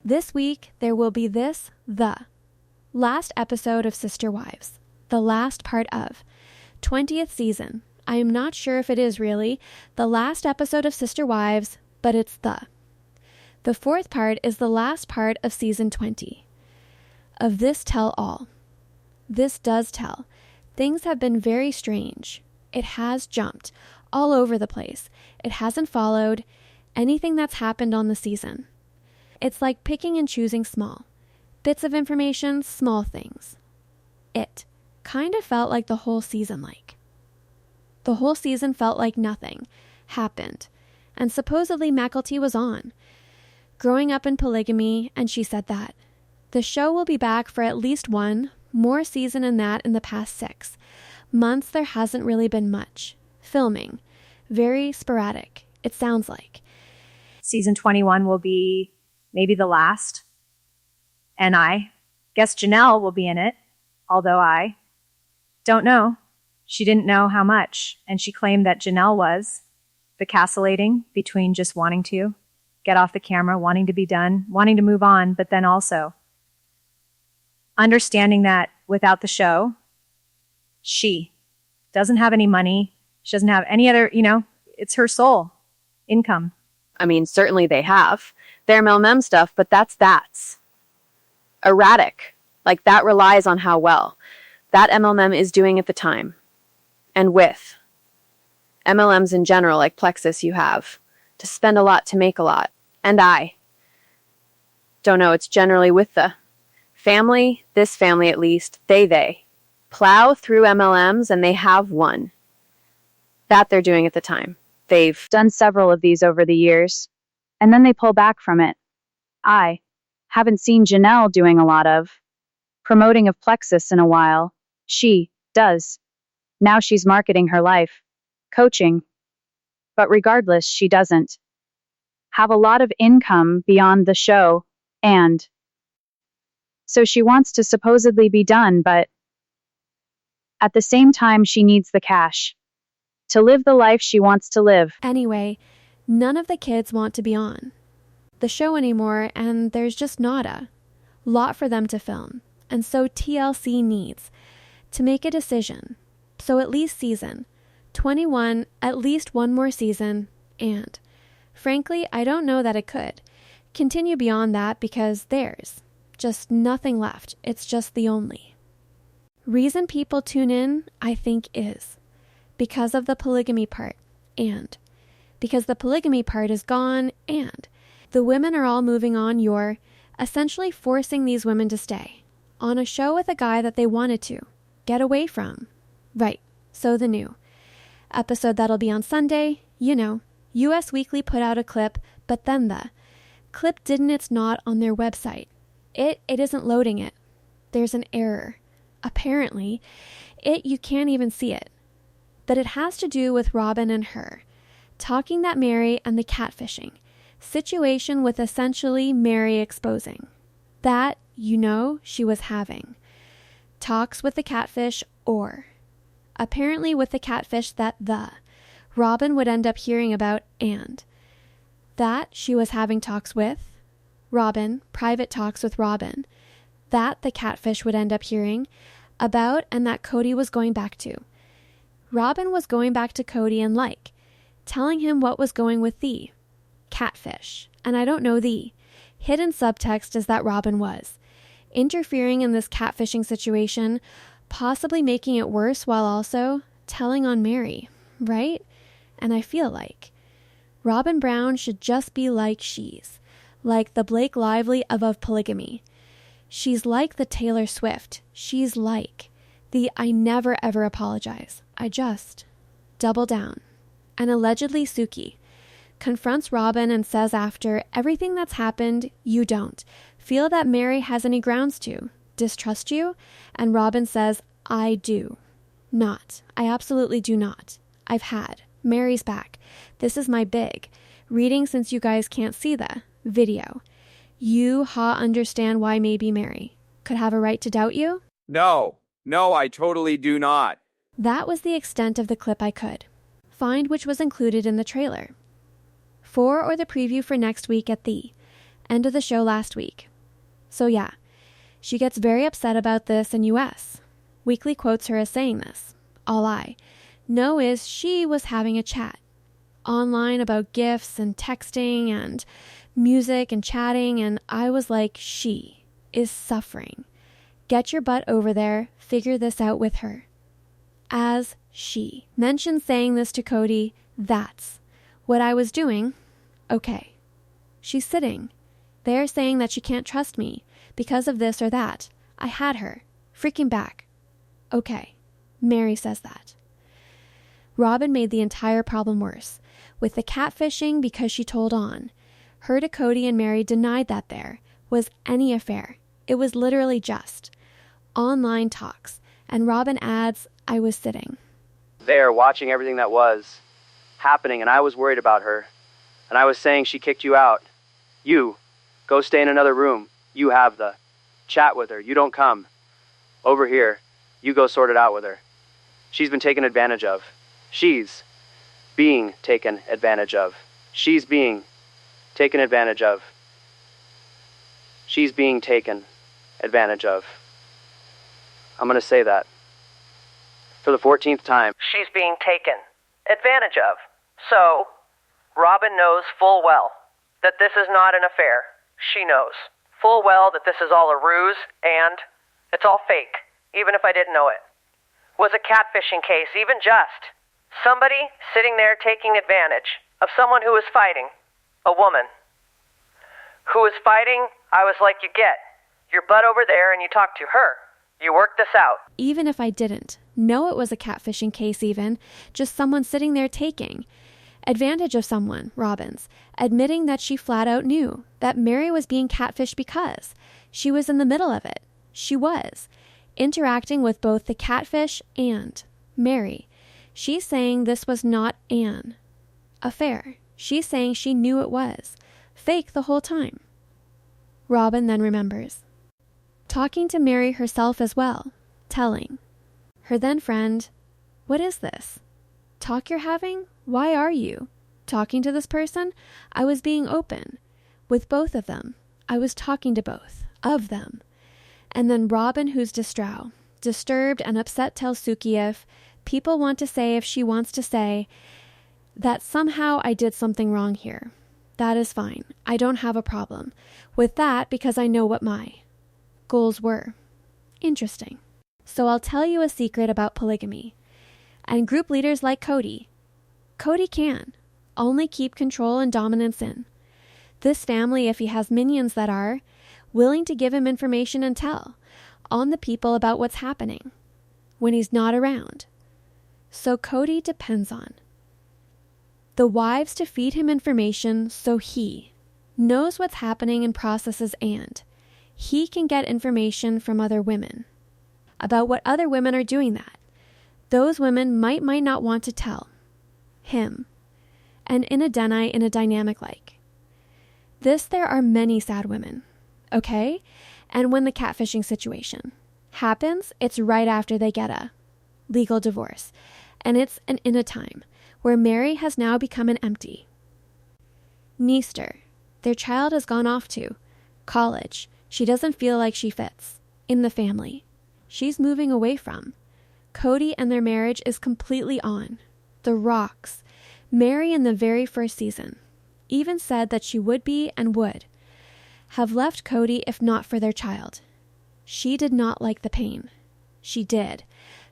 This week, there will be the last episode of Sister Wives, the last part of 20th season. I am not sure if it is really the last episode of Sister Wives, but it's the fourth part is the last part of season 20 of This Tell All. This does tell. Things have been very strange. It has jumped all over the place. It hasn't followed anything that's happened on the season. It's like picking and choosing small bits of information, small things. It kind of felt like the whole season The whole season felt like nothing happened, and supposedly Macklety was on. Growing up in polygamy, and she said that. The show will be back for at least one more season in that in the past 6 months. There hasn't really been much. Filming. Very sporadic, it sounds like. Season 21 will be maybe the last. And I guess Janelle will be in it, although I don't know. She didn't know how much, and she claimed that Janelle was vacillating between just wanting to get off the camera, wanting to be done, wanting to move on, but then also understanding that without the show, she doesn't have any money. She doesn't have any other, it's her sole income. I mean, certainly they have their MLM stuff, but that's erratic. Like, that relies on how well that MLM is doing at the time. And with MLMs in general, like Plexus, you have to spend a lot to make a lot. And I don't know, it's generally with the family, this family at least, they plow through MLMs, and they have one that they're doing at the time. They've done several of these over the years, and then they pull back from it. I haven't seen Janelle doing a lot of promoting of Plexus in a while. She does. Now she's marketing her life, coaching. But regardless, she doesn't have a lot of income beyond the show, and so she wants to supposedly be done, but at the same time, she needs the cash to live the life she wants to live. Anyway, none of the kids want to be on the show anymore, and there's just not a lot for them to film. And so TLC needs to make a decision. So at least season 21, at least one more season, and frankly, I don't know that it could continue beyond that because there's just nothing left. It's just the only reason people tune in, I think, is because of the polygamy part, and because the polygamy part is gone and the women are all moving on. You're essentially forcing these women to stay on a show with a guy that they wanted to get away from. Right, so the new episode that'll be on Sunday, US Weekly put out a clip, but then the clip it's not on their website. It isn't loading it. There's an error. Apparently, you can't even see it. That it has to do with Robyn and her talking that Meri and the catfishing situation, with essentially Meri exposing that, she was having talks with the catfish, or apparently with the catfish that Robyn would end up hearing about, and that she was having talks with Robyn, private talks with Robyn, that the catfish would end up hearing about, and that Kody was going back to. Robyn was going back to Kody and telling him what was going with the catfish. And I don't know, the hidden subtext is that Robyn was interfering in this catfishing situation, possibly making it worse while also telling on Meri, right? And I feel like Robyn Brown should just be she's like the Blake Lively of polygamy. She's like the Taylor Swift. She's like the I never ever apologize. I just double down. And allegedly Suki confronts Robyn and says after everything that's happened, you don't feel that Meri has any grounds to distrust you? And Robyn says, I do not. I absolutely do not. I've had Meri's back. This is my big reading, since you guys can't see the video. You understand why maybe Meri could have a right to doubt you? No, I totally do not. That was the extent of the clip I could find, which was included in the trailer or the preview for next week at the End of the show last week. So yeah, she gets very upset about this in US. Weekly quotes her as saying this. All I know is she was having a chat online about gifts and texting and music and chatting, and I was like, she is suffering. Get your butt over there, figure this out with her. As she mentioned saying this to Kody, that's what I was doing. Okay. She's sitting there saying that she can't trust me because of this or that. I had her. Freaking back. Okay. Meri says that. Robyn made the entire problem worse. With the catfishing because she told on. Her to Kody and Meri denied that there was any affair. It was literally just online talks. And Robyn adds, I was sitting there watching everything that was happening, and I was worried about her. And I was saying she kicked you out. You, go stay in another room. You have the chat with her. You don't come over here. You go sort it out with her. She's been taken advantage of. She's being taken advantage of. She's being taken advantage of. She's being taken advantage of. I'm going to say that for the 14th time. She's being taken advantage of. So, Robyn knows full well that this is not an affair. She knows full well that this is all a ruse and it's all fake, even if I didn't know it. Was a catfishing case, even just somebody sitting there taking advantage of someone who was fighting, a woman who was fighting. I was like, you get your butt over there and you talk to her. You work this out. Even if I didn't know it was a catfishing case, even just someone sitting there taking advantage of someone, Robyn's admitting that she flat out knew that Meri was being catfished because she was in the middle of it. She was interacting with both the catfish and Meri. She's saying this was not an affair. She's saying she knew it was fake the whole time. Robyn then remembers talking to Meri herself as well, telling her then friend, what is this talk you're having? Why are you talking to this person? I was being open with both of them. I was talking to both of them. And then Robyn, who's disturbed and upset, tells Suki if people want to say, if she wants to say that somehow I did something wrong here. That is fine. I don't have a problem with that because I know what my goals were. Interesting. So I'll tell you a secret about polygamy. And group leaders like Kody can only keep control and dominance in this family if he has minions that are willing to give him information and tell on the people about what's happening when he's not around. So Kody depends on the wives to feed him information so he knows what's happening in processes, and he can get information from other women about what other women are doing that those women might not want to tell him. And in a dynamic like this, there are many sad women, okay? And when the catfishing situation happens, it's right after they get a legal divorce. And it's in a time where Meri has now become an empty nester. Their child has gone off to college. She doesn't feel like she fits in the family she's moving away from. Kody and their marriage is completely on the rocks. Meri in the very first season even said that she would be and would have left Kody if not for their child. She did not like the pain. She did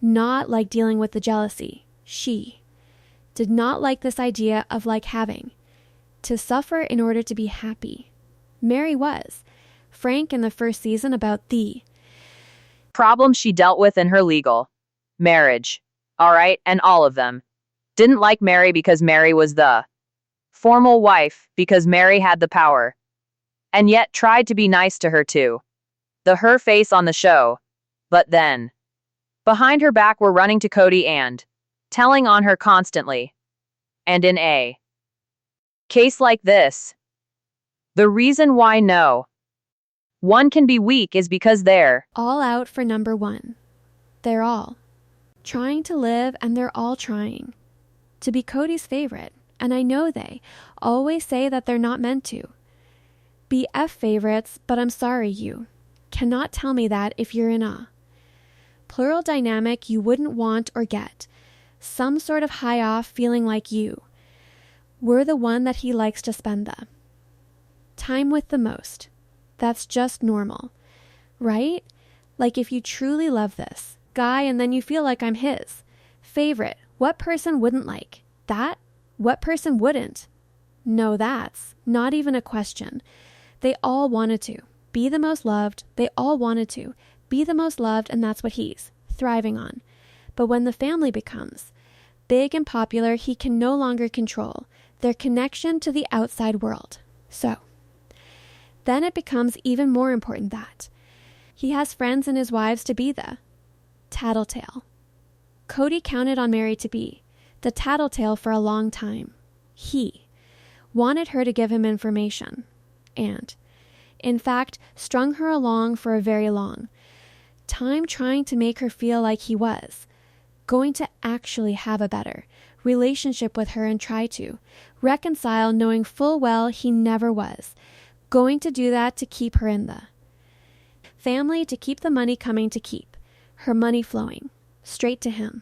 not like dealing with the jealousy. She did not like this idea of like having to suffer in order to be happy. Meri was frank in the first season about the problems she dealt with in her legal marriage. All right, and all of them. Didn't like Meri because Meri was the formal wife, because Meri had the power. And yet tried to be nice to her too. Her face on the show. But then, behind her back were running to Kody and telling on her constantly. And in a case like this, the reason why no one can be weak is because they're all out for number one. They're all trying to live, and they're all trying to be Kody's favorite. And I know they always say that they're not meant to BF favorites, but I'm sorry you cannot tell me that if you're in awe. Plural dynamic you wouldn't want or get. Some sort of high off feeling like you. We're the one that he likes to spend the time with the most. That's just normal, right? Like if you truly love this guy and then you feel like I'm his favorite, what person wouldn't like that? What person wouldn't? No, that's not even a question. They all wanted to be the most loved. They all wanted to be the most loved, and that's what he's thriving on. But when the family becomes big and popular, he can no longer control their connection to the outside world. So then it becomes even more important that he has friends and his wives to be the tattletale. Kody counted on Meri to be the tattletale for a long time. He wanted her to give him information and, in fact, strung her along for a very long time, trying to make her feel like he was going to actually have a better relationship with her and try to reconcile, knowing full well he never was going to do that, to keep her in the family, to keep the money coming, to keep her money flowing straight to him.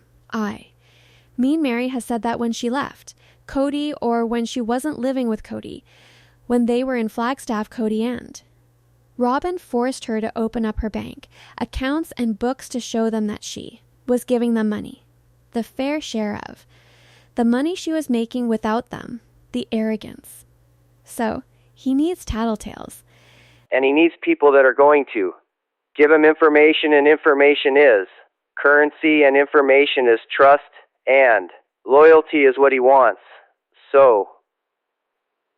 Meri has said that when she left Kody, or when she wasn't living with Kody, when they were in Flagstaff, Kody and Robyn forced her to open up her bank accounts and books to show them that she was giving them money, the fair share of the money she was making without them, the arrogance. So he needs tattletales. And he needs people that are going to give him information, and information is currency, and information is trust, and loyalty is what he wants. So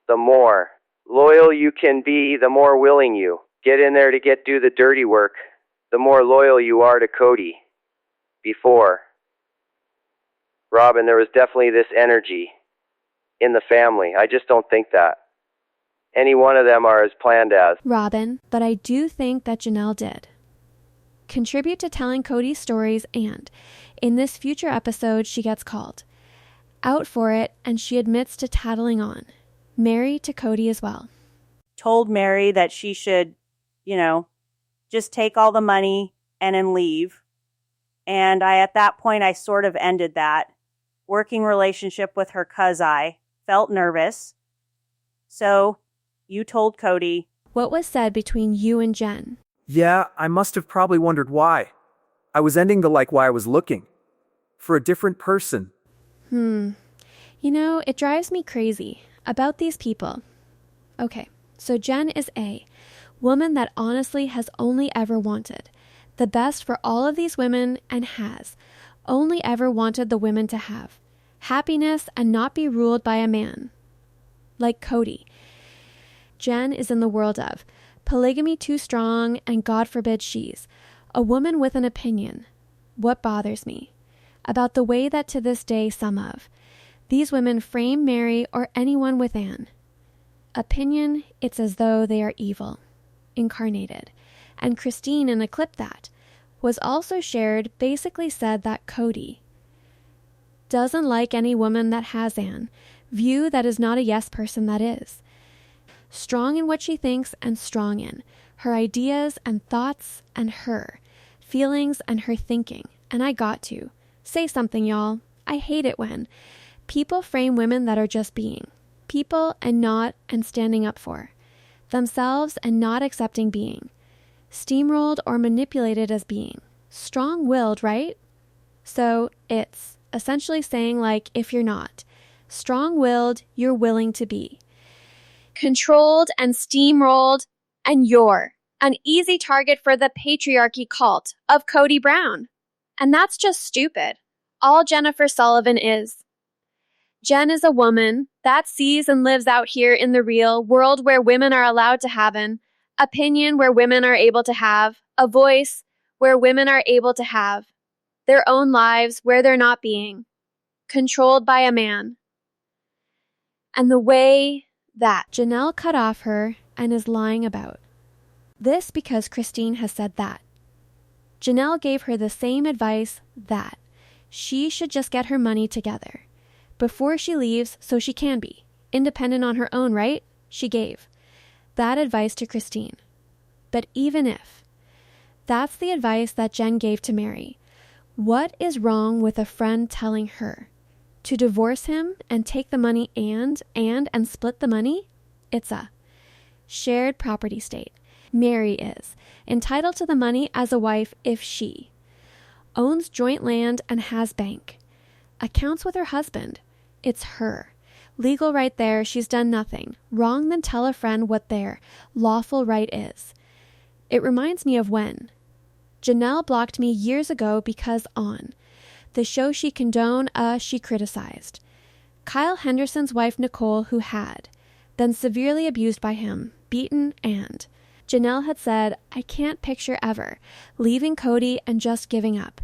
the more loyal you can be, the more willing you get in there to do the dirty work, the more loyal you are to Kody. Before Robyn, there was definitely this energy in the family. I just don't think that any one of them are as planned as Robyn, but I do think that Janelle did contribute to telling Kody's stories, and in this future episode she gets called out for it, and she admits to tattling on Meri to Kody as well. Told Meri that she should, just take all the money and then leave. And at that point, I sort of ended that working relationship with her, 'cause I felt nervous. So you told Kody. What was said between you and Jen? Yeah, I must have probably wondered why. I was ending the why I was looking for a different person. It drives me crazy about these people. Okay, so Jen is a woman that honestly has only ever wanted the best for all of these women, and has only ever wanted the women to have happiness and not be ruled by a man like Kody. Jen is in the world of polygamy too strong, and God forbid she's a woman with an opinion. What bothers me about the way that to this day some of these women frame Meri or anyone with an opinion, it's as though they are evil incarnated. And Christine, in a clip that was also shared, basically said that Kody doesn't like any woman that has an view that is not a yes person, that is strong in what she thinks and strong in her ideas and thoughts and her feelings and her thinking. And I got to say something, y'all. I hate it when people frame women that are just being people and standing up for themselves and not accepting being steamrolled or manipulated as being strong-willed, right? So it's essentially saying, if you're not strong-willed, you're willing to be controlled and steamrolled, and you're an easy target for the patriarchy cult of Kody Brown. And that's just stupid. All Jennifer Sullivan is. Jen is a woman that sees and lives out here in the real world, where women are allowed to have an opinion, where women are able to have a voice, where women are able to have their own lives, where they're not being controlled by a man. And the way that Janelle cut off her and is lying about this, because Christine has said that Janelle gave her the same advice, that she should just get her money together before she leaves so she can be independent on her own, right? She gave that advice to Christine. But even if, that's the advice that Jen gave to Meri. What is wrong with a friend telling her to divorce him and take the money and split the money? It's a shared property state. Meri is entitled to the money as a wife if she owns joint land and has bank, accounts with her husband. It's her legal right there. She's done nothing wrong than tell a friend what their lawful right is. It reminds me of when Janelle blocked me years ago because on the show she condoned, she criticized Kyle Henderson's wife Nicole, who had been severely abused by him, beaten, and Janelle had said, I can't picture ever leaving Kody and just giving up,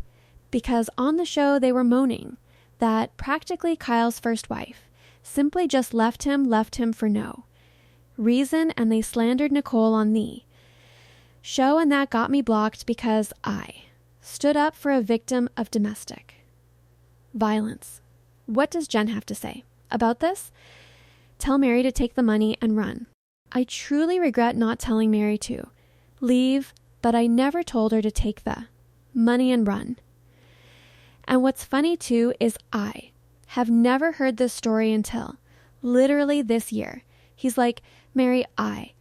because on the show they were moaning that practically Kyle's first wife simply just left him for no reason, and they slandered Nicole on the show, and that got me blocked because I stood up for a victim of domestic violence. What does Jen have to say about this? Tell Meri to take the money and run. I truly regret not telling Meri to leave, but I never told her to take the money and run. And what's funny too is I have never heard this story until literally this year. He's like, Meri, I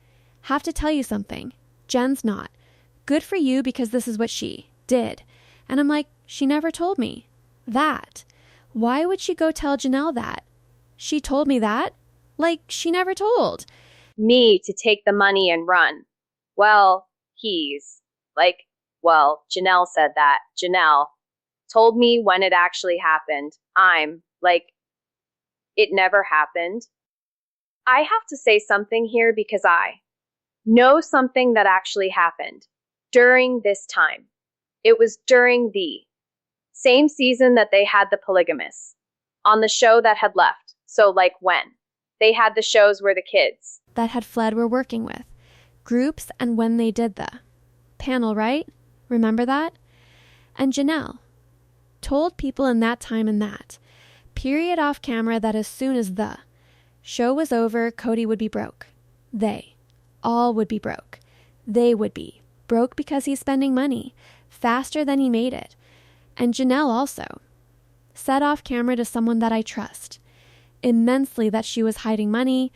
have to tell you something. Jen's not. Good for you because this is what she did. And I'm like, she never told me that. Why would she go tell Janelle that? She told me that? Like, she never told me to take the money and run. Well, Janelle said that. Janelle told me when it actually happened. I'm like, it never happened. I have to say something here because I know something that actually happened during this time. It was during the same season that they had the polygamists on the show that had left. So like when they had the shows where the kids that had fled were working with groups, and when they did the panel, right? Remember that? And Janelle told people in that time and that period off camera that as soon as the show was over, Kody would be broke. They all would be broke. They would be broke because he's spending money faster than he made it. And Janelle also said off camera to someone that I trust immensely that she was hiding money,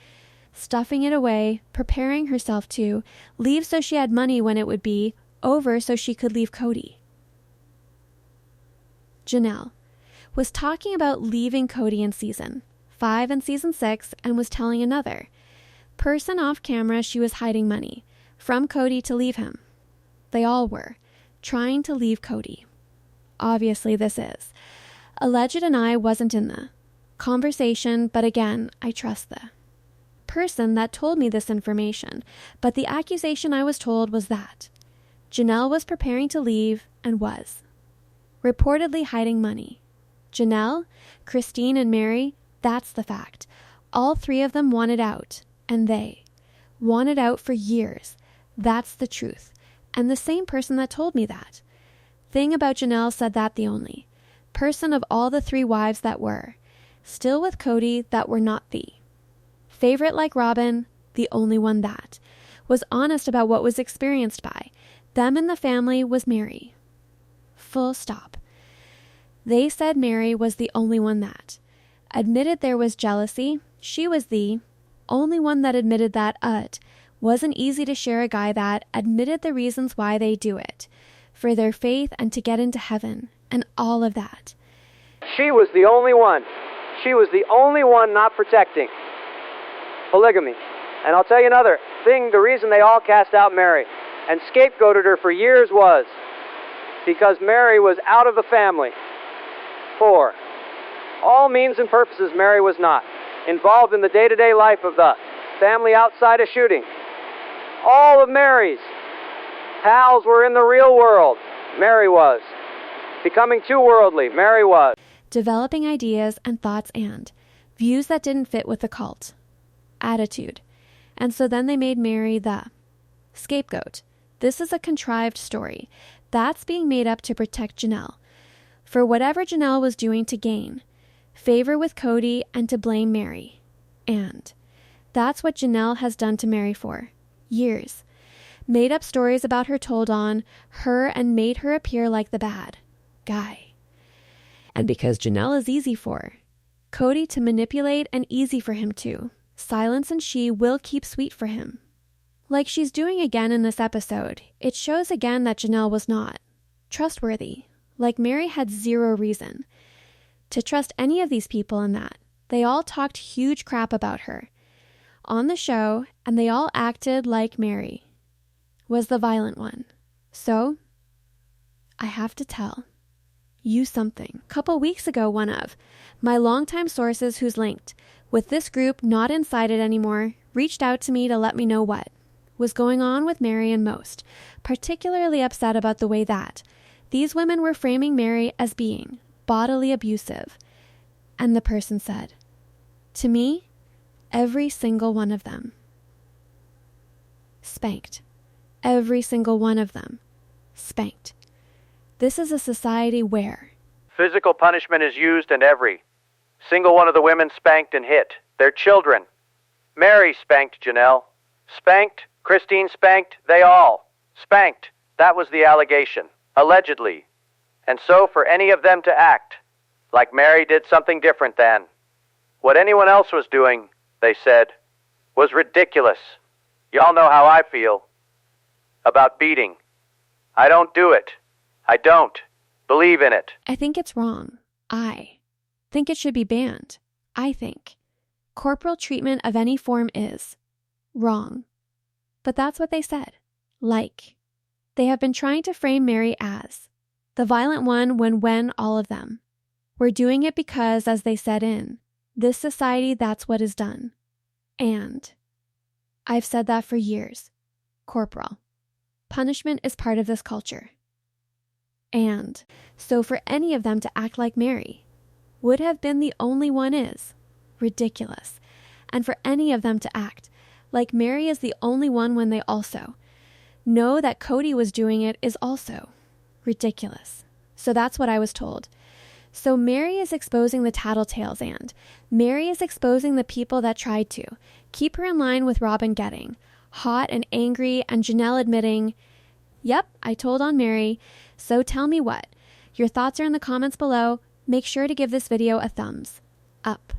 stuffing it away, preparing herself to leave so she had money when it would be over so she could leave Kody. Janelle was talking about leaving Kody in season 5 and season 6 and was telling another person off camera she was hiding money from Kody to leave him. They all were trying to leave Kody. Obviously this is alleged and I wasn't in the conversation, but again, I trust the person that told me this information. But the accusation I was told was that Janelle was preparing to leave and was reportedly hiding money. Janelle, Christine, and Meri, that's the fact. All three of them wanted out, and they wanted out for years. That's the truth. And the same person that told me that thing about Janelle said that the only person of all the 3 wives that were still with Kody that were not the favorite like Robyn, the only one that was honest about what was experienced by them in the family was Meri. Full stop. They said Meri was the only one that admitted there was jealousy. She was the only one that admitted that it wasn't easy to share a guy that admitted the reasons why they do it, for their faith and to get into heaven and all of that. She was the only one. She was the only one not protecting polygamy. And I'll tell you another thing, the reason they all cast out Meri and scapegoated her for years was because Meri was out of the family. For all means and purposes, Meri was not involved in the day-to-day life of the family outside of shooting. All of Meri's pals were in the real world. Meri was becoming too worldly. Meri was developing ideas and thoughts and views that didn't fit with the cult attitude. And so then they made Meri the scapegoat. This is a contrived story that's being made up to protect Janelle for whatever Janelle was doing to gain favor with Kody and to blame Meri. And that's what Janelle has done to Meri for Years. Made up stories about her told on her and made her appear like the bad guy. And because Janelle is easy for Kody to manipulate and easy for him too, Silence and she will keep sweet for him. Like she's doing again in this episode, it shows again that Janelle was not trustworthy. Like Meri had zero reason to trust any of these people in that. They all talked huge crap about her on the show, and they all acted like Meri was the violent one. So, I have to tell you something. A couple weeks ago, one of my longtime sources who's linked with this group, not inside it anymore, reached out to me to let me know what was going on with Meri and most, particularly upset about the way that these women were framing Meri as being bodily abusive. And the person said, to me, every single one of them spanked. Every single one of them spanked. This is a society where physical punishment is used, and every single one of the women spanked and hit their children. Meri spanked Janelle. Spanked. Christine spanked. They all spanked. That was the allegation, allegedly. And so for any of them to act like Meri did something different than what anyone else was doing, they said, was ridiculous. Y'all know how I feel about beating. I don't do it. I don't believe in it. I think it's wrong. I think it should be banned. I think corporal treatment of any form is wrong. But that's what they said. Like, they have been trying to frame Meri as the violent one when all of them were doing it because, as they said in this society, that's what is done. And I've said that for years. Corporal. Punishment is part of this culture. And so for any of them to act like Meri would have been the only one is ridiculous. And for any of them to act like Meri is the only one when they also know that Kody was doing it is also ridiculous. So that's what I was told. So Meri is exposing the tattletales, and Meri is exposing the people that tried to keep her in line with Robyn getting hot and angry, and Janelle admitting, yep, I told on Meri. So tell me what. Your thoughts are in the comments below. Make sure to give this video a thumbs up.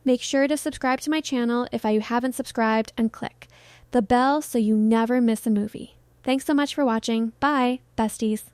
Make sure to subscribe to my channel if you haven't subscribed, and click the bell so you never miss a movie. Thanks so much for watching. Bye, besties.